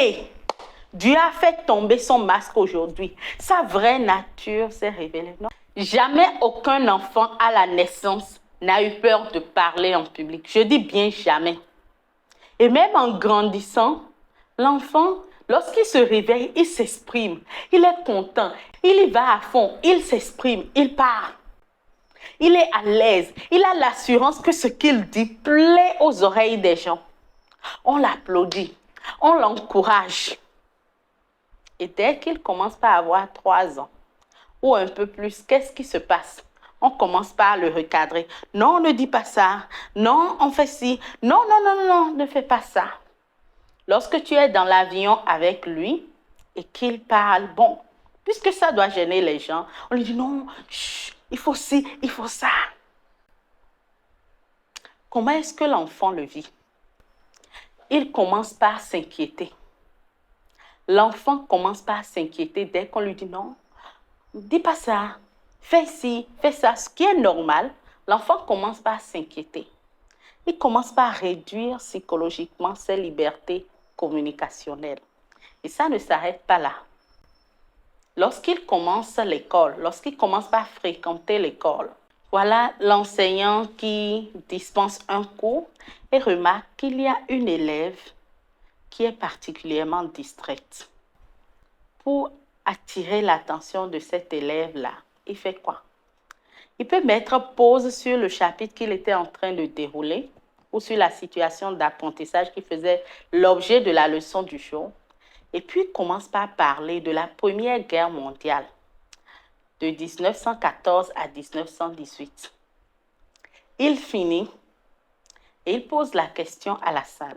Et Dieu a fait tomber son masque aujourd'hui. Sa vraie nature s'est révélée. Non? Jamais aucun enfant à la naissance n'a eu peur de parler en public. Je dis bien jamais. Et même en grandissant, l'enfant, lorsqu'il se réveille, il s'exprime. Il est content. Il y va à fond. Il s'exprime. Il parle. Il est à l'aise. Il a l'assurance que ce qu'il dit plaît aux oreilles des gens. On l'applaudit. On l'encourage. Et dès qu'il commence par avoir 3 ans ou un peu plus, qu'est-ce qui se passe? On commence par le recadrer. Non, ne dis pas ça. Non, on fait ci. Non, non, non, non, ne fais pas ça. Lorsque tu es dans l'avion avec lui et qu'il parle, bon, puisque ça doit gêner les gens, on lui dit non, chut, il faut ci, il faut ça. Comment est-ce que l'enfant le vit? Il commence par s'inquiéter. L'enfant commence par s'inquiéter dès qu'on lui dit non, dis pas ça, fais ci, fais ça, ce qui est normal. L'enfant commence par s'inquiéter. Il commence par réduire psychologiquement ses libertés communicationnelles. Et ça ne s'arrête pas là. Lorsqu'il commence l'école, lorsqu'il commence par fréquenter l'école, voilà l'enseignant qui dispense un cours et remarque qu'il y a une élève qui est particulièrement distraite. Pour attirer l'attention de cet élève-là, il fait quoi? Il peut mettre pause sur le chapitre qu'il était en train de dérouler ou sur la situation d'apprentissage qui faisait l'objet de la leçon du jour. Et puis, il commence par parler de la Première Guerre mondiale, de 1914 à 1918. Il finit et il pose la question à la salle.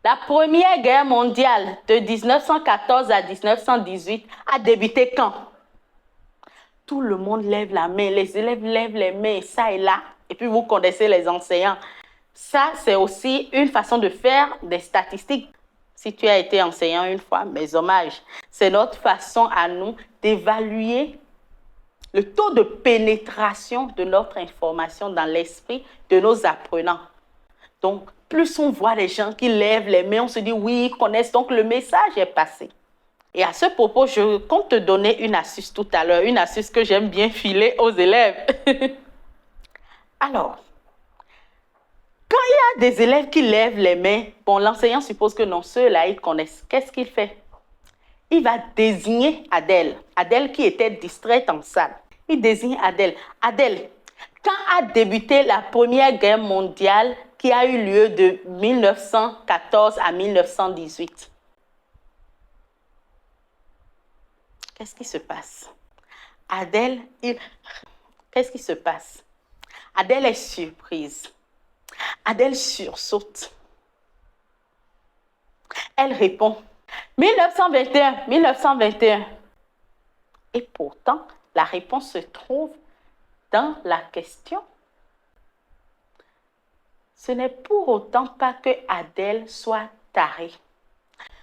La Première Guerre mondiale de 1914 à 1918 a débuté quand? Tout le monde lève la main, les élèves lèvent les mains, ça et là. Et puis vous connaissez les enseignants. Ça, c'est aussi une façon de faire des statistiques. Si tu as été enseignant une fois, mes hommages. C'est notre façon à nous d'évaluer le taux de pénétration de notre information dans l'esprit de nos apprenants. Donc, plus on voit les gens qui lèvent les mains, on se dit oui, ils connaissent, donc le message est passé. Et à ce propos, je compte te donner une astuce tout à l'heure, une astuce que j'aime bien filer aux élèves. Alors, quand il y a des élèves qui lèvent les mains, bon, l'enseignant suppose que non, ceux-là, ils connaissent. Qu'est-ce qu'il fait? Il va désigner Adèle. Adèle qui était distraite en salle. Il désigne Adèle. Adèle, quand a débuté la Première Guerre mondiale qui a eu lieu de 1914 à 1918? Qu'est-ce qui se passe? Adèle, qu'est-ce qui se passe? Adèle est surprise. Adèle sursaute. Elle répond 1921, 1921. Et pourtant, la réponse se trouve dans la question. Ce n'est pour autant pas que Adèle soit tarée.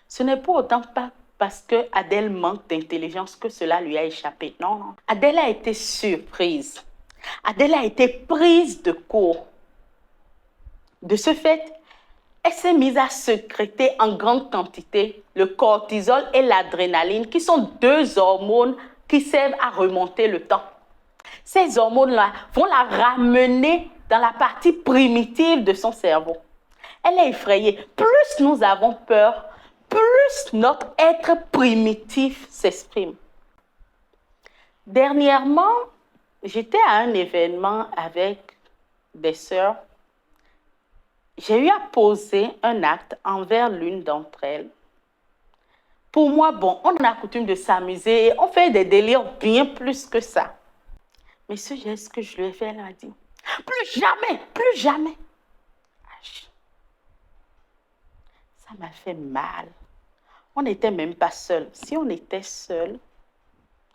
Ce n'est pour autant pas parce que Adèle manque d'intelligence que cela lui a échappé. Non, non. Adèle a été surprise. Adèle a été prise de court. De ce fait, elle s'est mise à sécréter en grande quantité le cortisol et l'adrénaline, qui sont 2 hormones qui servent à remonter le temps. Ces hormones-là vont la ramener dans la partie primitive de son cerveau. Elle est effrayée. Plus nous avons peur, plus notre être primitif s'exprime. Dernièrement, j'étais à un événement avec des sœurs. J'ai eu à poser un acte envers l'une d'entre elles. Pour moi, bon, on a coutume de s'amuser, on fait des délires bien plus que ça. Mais ce geste que je lui ai fait, elle m'a dit, plus jamais, plus jamais. Ça m'a fait mal. On n'était même pas seuls. Si on était seuls,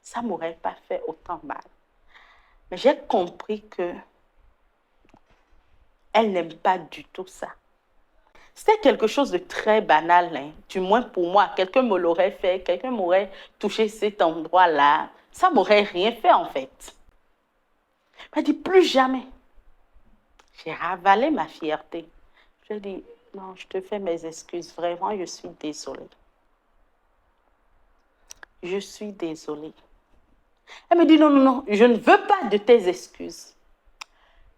ça ne m'aurait pas fait autant mal. Mais j'ai compris que elle n'aime pas du tout ça. C'était quelque chose de très banal, hein. Du moins pour moi. Quelqu'un me l'aurait fait, quelqu'un m'aurait touché cet endroit-là. Ça ne m'aurait rien fait en fait. Elle m'a dit plus jamais. J'ai ravalé ma fierté. Je lui ai dit, Non, je te fais mes excuses. Vraiment, je suis désolée. Je suis désolée. Elle me dit, non, non, non, je ne veux pas de tes excuses.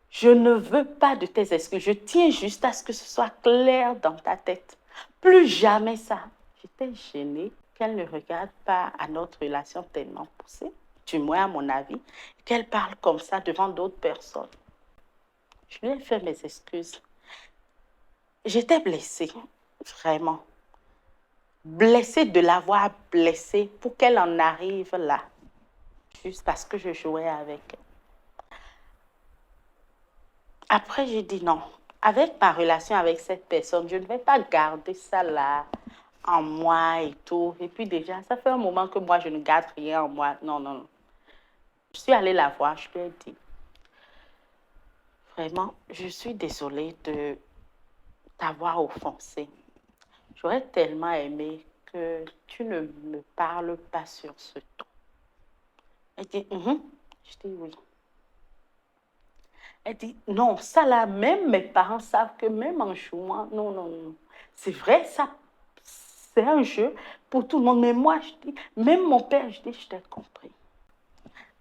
Je ne veux pas de tes excuses. Je tiens juste à ce que ce soit clair dans ta tête. Plus jamais ça. J'étais gênée qu'elle ne regarde pas à notre relation tellement poussée, du moins à mon avis, qu'elle parle comme ça devant d'autres personnes. Je lui ai fait mes excuses. J'étais blessée, vraiment. Blessée de l'avoir blessée pour qu'elle en arrive là, juste parce que je jouais avec elle. Après, j'ai dit non. Avec ma relation avec cette personne, je ne vais pas garder ça là en moi et tout. Et puis déjà, ça fait un moment que moi, je ne garde rien en moi. Non, non, non. Je suis allée la voir, je lui ai dit, vraiment, je suis désolée de t'avoir offensée. J'aurais tellement aimé que tu ne me parles pas sur ce ton. Elle dit, Je dis oui. Elle dit, non, ça là, même mes parents savent que même en jouant, non, non, non. C'est vrai, ça, c'est un jeu pour tout le monde. Mais moi, je dis, même mon père, je dis, je t'ai compris.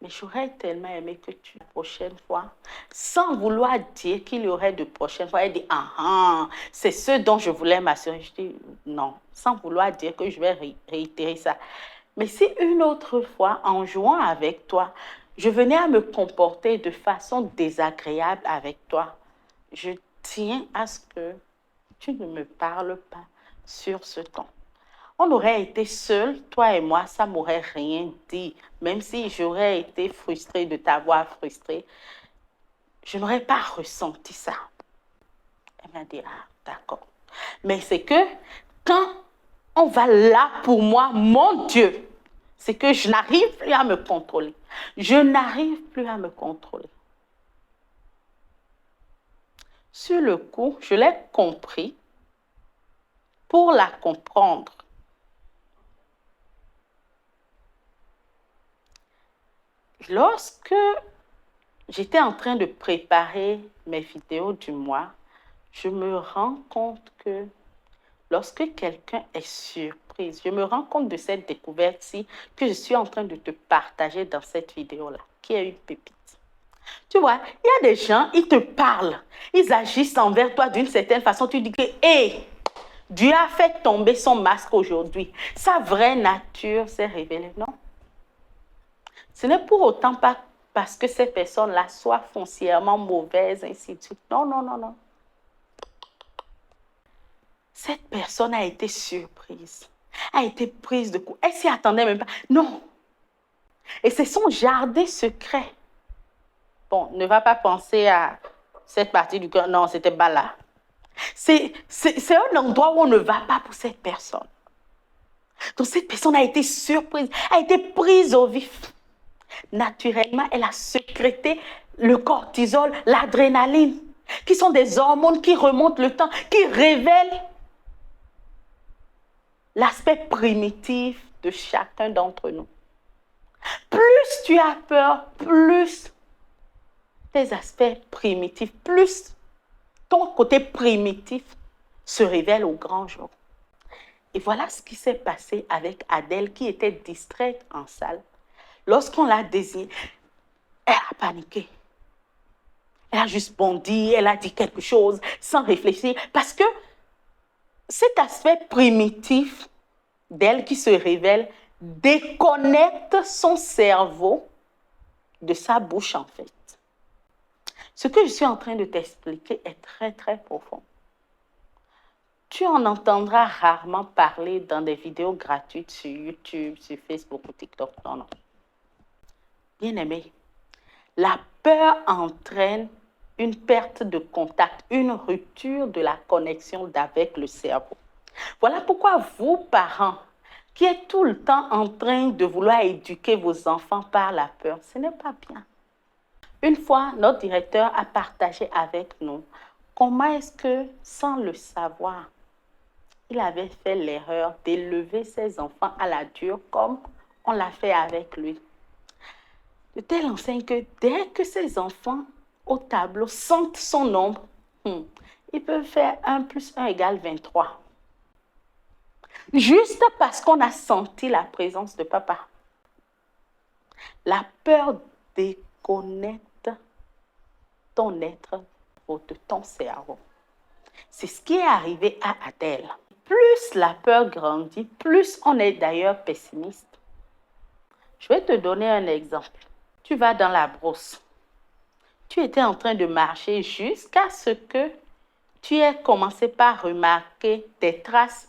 Mais j'aurais tellement aimé que tu, la prochaine fois, sans vouloir dire qu'il y aurait de prochaine fois, elle dit, c'est ce dont je voulais m'assurer. Je dis, non, sans vouloir dire que je vais réitérer ça. Mais si une autre fois, en jouant avec toi, je venais à me comporter de façon désagréable avec toi, je tiens à ce que tu ne me parles pas sur ce ton. On aurait été seuls, toi et moi, ça ne m'aurait rien dit. Même si j'aurais été frustrée de t'avoir frustrée, je n'aurais pas ressenti ça. Elle m'a dit, d'accord. Mais c'est que quand on va là pour moi, mon Dieu, c'est que je n'arrive plus à me contrôler. Je n'arrive plus à me contrôler. Sur le coup, je l'ai compris pour la comprendre. Lorsque j'étais en train de préparer mes vidéos du mois, je me rends compte que lorsque quelqu'un est surprise, je me rends compte de cette découverte-ci que je suis en train de te partager dans cette vidéo-là, qui est une pépite. Tu vois, il y a des gens, ils te parlent, ils agissent envers toi d'une certaine façon. Tu dis que, hé, Dieu a fait tomber son masque aujourd'hui. Sa vraie nature s'est révélée. Non. Ce n'est pour autant pas parce que ces personnes-là soient foncièrement mauvaises, ainsi de suite. Non, non, non, non. Cette personne a été surprise, a été prise de coup. Elle s'y attendait même pas. Non. Et c'est son jardin secret. Bon, ne va pas penser à cette partie du cœur. Non, c'était pas là. C'est un endroit où on ne va pas pour cette personne. Donc cette personne a été surprise, a été prise au vif. Naturellement, elle a sécrété le cortisol, l'adrénaline, qui sont des hormones qui remontent le temps, qui révèlent l'aspect primitif de chacun d'entre nous. Plus tu as peur, plus tes aspects primitifs, plus ton côté primitif se révèle au grand jour. Et voilà ce qui s'est passé avec Adèle qui était distraite en salle. Lorsqu'on l'a désignée, elle a paniqué. Elle a juste bondi, elle a dit quelque chose sans réfléchir parce que cet aspect primitif d'elle qui se révèle déconnecte son cerveau de sa bouche en fait. Ce que je suis en train de t'expliquer est très très profond. Tu en entendras rarement parler dans des vidéos gratuites sur YouTube, sur Facebook ou TikTok. Non, non. Bien-aimé, la peur entraîne une perte de contact, une rupture de la connexion avec le cerveau. Voilà pourquoi vous, parents, qui êtes tout le temps en train de vouloir éduquer vos enfants par la peur, ce n'est pas bien. Une fois, notre directeur a partagé avec nous comment est-ce que, sans le savoir, il avait fait l'erreur d'élever ses enfants à la dure comme on l'a fait avec lui. De telle enseigne que dès que ses enfants au tableau sentent son ombre, il peut faire 1 plus 1 égale 23. Juste parce qu'on a senti la présence de papa. La peur déconnecte ton être de ton cerveau. C'est ce qui est arrivé à Adèle. Plus la peur grandit, plus on est d'ailleurs pessimiste. Je vais te donner un exemple. Tu vas dans la brousse. Tu étais en train de marcher jusqu'à ce que tu aies commencé par remarquer des traces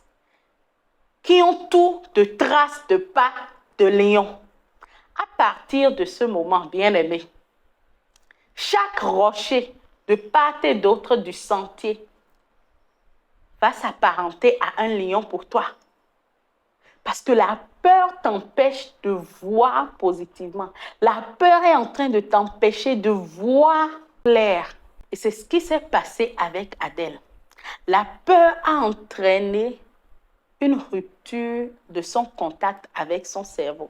qui ont tout de traces de pas de lion. À partir de ce moment, bien-aimé, chaque rocher de part et d'autre du sentier va s'apparenter à un lion pour toi. Parce que la peur t'empêche de voir positivement. La peur est en train de t'empêcher de voir clair. Et c'est ce qui s'est passé avec Adèle. La peur a entraîné une rupture de son contact avec son cerveau.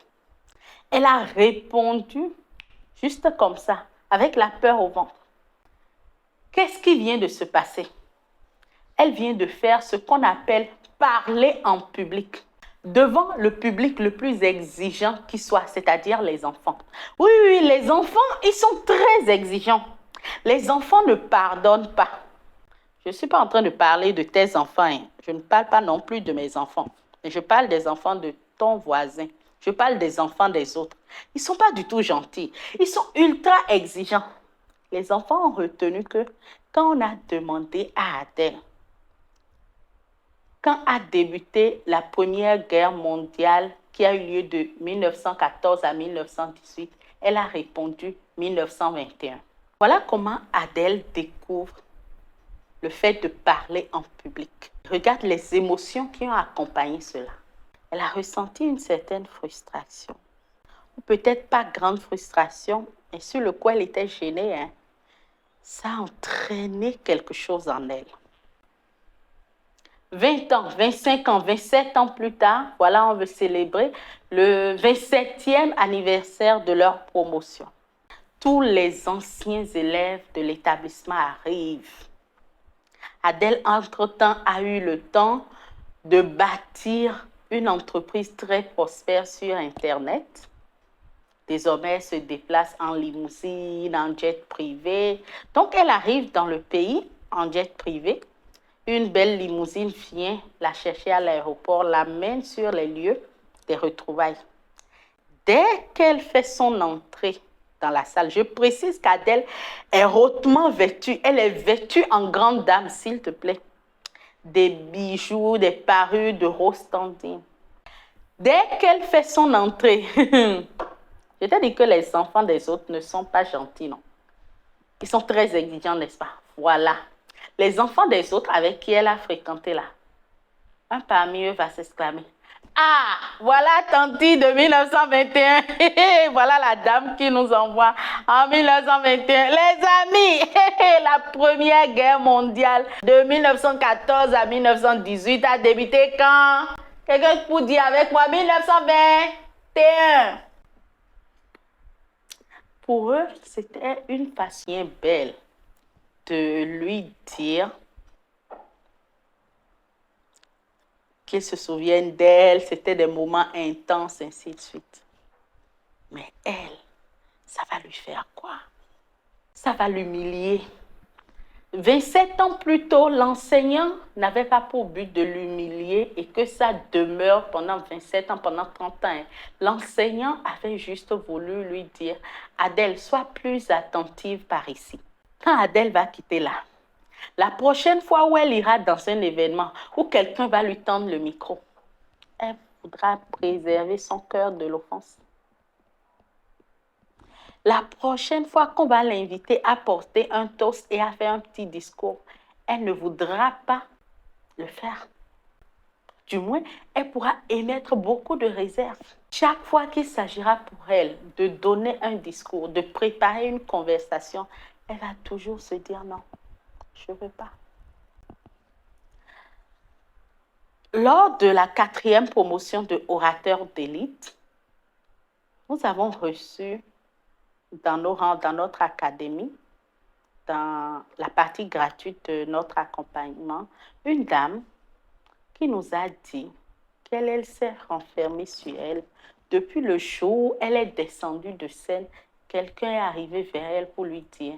Elle a répondu juste comme ça, avec la peur au ventre. Qu'est-ce qui vient de se passer? Elle vient de faire ce qu'on appelle parler en public, devant le public le plus exigeant qui soit, c'est-à-dire les enfants. Oui, les enfants, ils sont très exigeants. Les enfants ne pardonnent pas. Je ne suis pas en train de parler de tes enfants. Hein. Je ne parle pas non plus de mes enfants. Je parle des enfants de ton voisin. Je parle des enfants des autres. Ils ne sont pas du tout gentils. Ils sont ultra exigeants. Les enfants ont retenu que quand on a demandé à Adèle, quand a débuté la Première Guerre mondiale qui a eu lieu de 1914 à 1918, elle a répondu 1921. Voilà comment Adèle découvre le fait de parler en public. Regarde les émotions qui ont accompagné cela. Elle a ressenti une certaine frustration. Ou peut-être pas grande frustration, mais sur le quoi elle était gênée. Hein. Ça a entraîné quelque chose en elle. 20 ans, 25 ans, 27 ans plus tard, voilà, on veut célébrer le 27e anniversaire de leur promotion. Tous les anciens élèves de l'établissement arrivent. Adèle, entre-temps, a eu le temps de bâtir une entreprise très prospère sur Internet. Désormais, elle se déplace en limousine, en jet privé. Donc, elle arrive dans le pays en jet privé. Une belle limousine vient la chercher à l'aéroport, l'amène sur les lieux des retrouvailles. Dès qu'elle fait son entrée dans la salle, je précise qu'Adèle est hautement vêtue. Elle est vêtue en grande dame, s'il te plaît. Des bijoux, des parures de rose standing. Dès qu'elle fait son entrée, je t'ai dit que les enfants des autres ne sont pas gentils, non? Ils sont très exigeants, n'est-ce pas? Voilà. Les enfants des autres avec qui elle a fréquenté là, un parmi eux va s'exclamer. Ah, voilà Tanti de 1921. Voilà la dame qui nous envoie en 1921. Les amis, la Première Guerre mondiale de 1914 à 1918 a débuté quand? Quelqu'un pour dire avec moi 1921. Pour eux, c'était une façon bien belle de lui dire qu'ils se souviennent d'elle, c'était des moments intenses, ainsi de suite. Mais elle, ça va lui faire quoi? Ça va l'humilier. 27 ans plus tôt, l'enseignant n'avait pas pour but de l'humilier et que ça demeure pendant 27 ans, pendant 30 ans. L'enseignant avait juste voulu lui dire, Adèle, sois plus attentive par ici. Quand Adèle va quitter là, la prochaine fois où elle ira dans un événement où quelqu'un va lui tendre le micro, elle voudra préserver son cœur de l'offense. La prochaine fois qu'on va l'inviter à porter un toast et à faire un petit discours, elle ne voudra pas le faire. Du moins, elle pourra émettre beaucoup de réserves. Chaque fois qu'il s'agira pour elle de donner un discours, de préparer une conversation, elle va toujours se dire non, je ne veux pas. Lors de la 4e promotion de orateur d'élite, nous avons reçu dans nos rangs, dans notre académie, dans la partie gratuite de notre accompagnement, une dame qui nous a dit qu'elle s'est renfermée sur elle. Depuis le jour où elle est descendue de scène, quelqu'un est arrivé vers elle pour lui dire,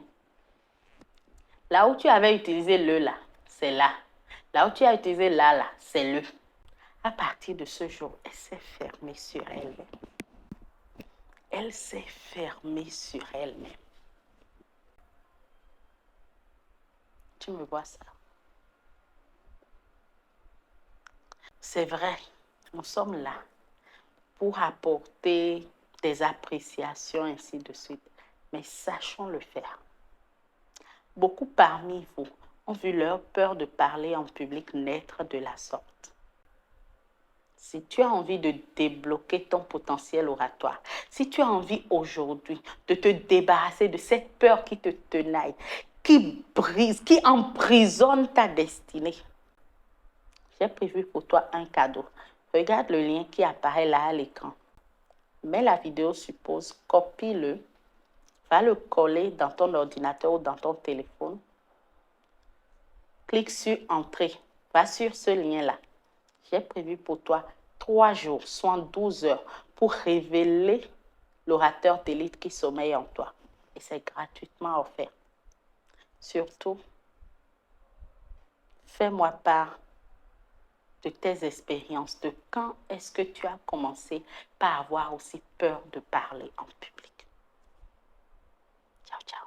là où tu avais utilisé le là, c'est là. Là où tu as utilisé là, c'est le. À partir de ce jour, elle s'est fermée sur elle-même. Elle s'est fermée sur elle-même. Tu me vois ça? C'est vrai, nous sommes là pour apporter des appréciations, ainsi de suite. Mais sachons le faire. Beaucoup parmi vous ont vu leur peur de parler en public naître de la sorte. Si tu as envie de débloquer ton potentiel oratoire, si tu as envie aujourd'hui de te débarrasser de cette peur qui te tenaille, qui brise, qui emprisonne ta destinée, j'ai prévu pour toi un cadeau. Regarde le lien qui apparaît là à l'écran. Mets la vidéo sur pause, copie-le, va le coller dans ton ordinateur ou dans ton téléphone. Clique sur Entrée, va sur ce lien-là. J'ai prévu pour toi 3 jours, soit 12 heures, pour révéler l'orateur d'élite qui sommeille en toi. Et c'est gratuitement offert. Surtout, fais-moi part de tes expériences, de quand est-ce que tu as commencé par avoir aussi peur de parler en public. Ciao, ciao.